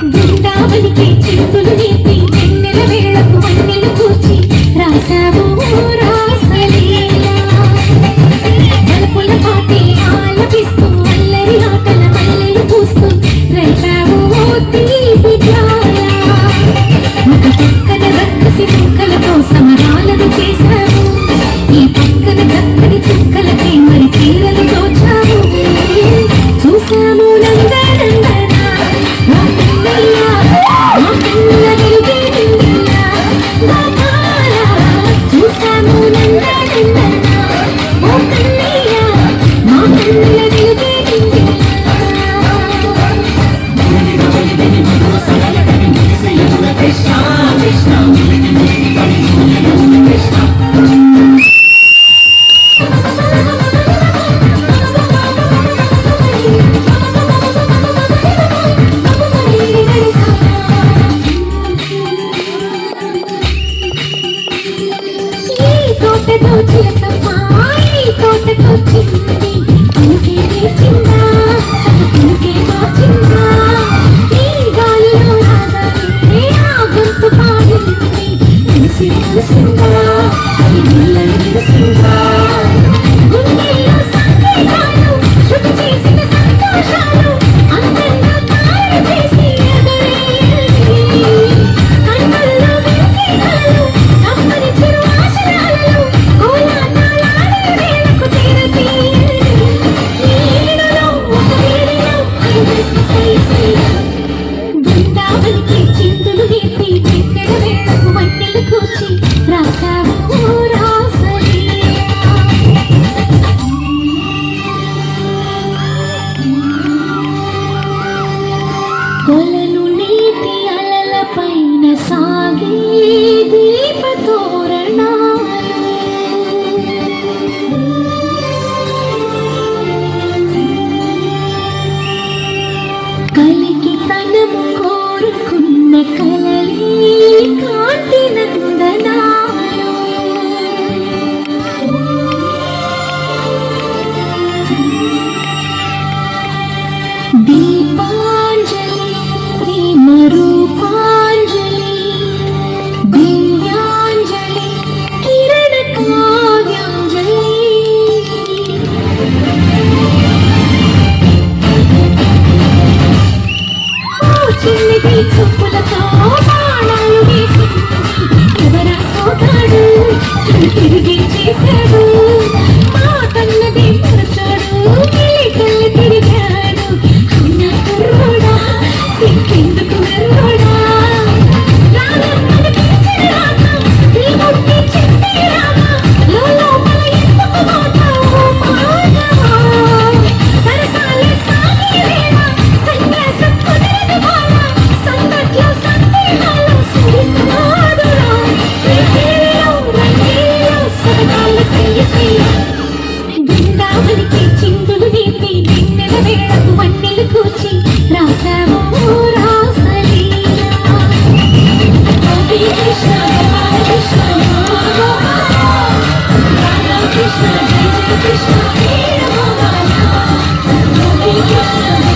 బృందావనికి చింతులు నేర్పి వెన్నెల వేళకు వన్నెలు కూర్చి రాసావు రాసలీలా బలపుల పాటి ఆలపిస్తూ అల్లరి ఆటల మల్లెలు పూస్తూ రేపావు తీపి జ్వాల ఒక పక్కన రక్కసి చుక్కలతో సమరాలను చేశావు ఈ పక్కన చక్కని చుక్కలకి మరి తీరలు దోచావు చూసాము కొలను నీటి అలల పైన సాగే దీపతోరణాలు కలికి తనము కోరుకున్న కలలే కాంతి నందనాలు దీపాంజలి రూపాంజలి దివ్యాంజలి కిరణ కావ్యాంజలి చిన్నది చూపులతో బాణాలు వేసి ఎవరా సోగాడు తిరిగి చేశాడు మా కన్నది మరచాడు కళ్ళు తిరిగాడు అన్న కుర్రోడా ఇంకెందుకు వెర్రోడా రాగమ్మని పిలిచిన రాగా నీ ముట్టి చెట్టే రాగా లోపల ఎందుకు మోతావు మానవా సరసాలే సాగే వేళ సన్యాసం కుదరదు బాల సంగట్లో సందేహాలు సరికాదురా రంగేలో సరదాల చెయ్య బృందావనికి చిందులు నేర్పి వెన్నెల వేళకు వన్నెలు కూర్చి రాసావు రాసలీలా గోపీ కృష్ణ కృష్ణ కృష్ణ జయ జయ కృష్ణ గోపీ కృష్ణ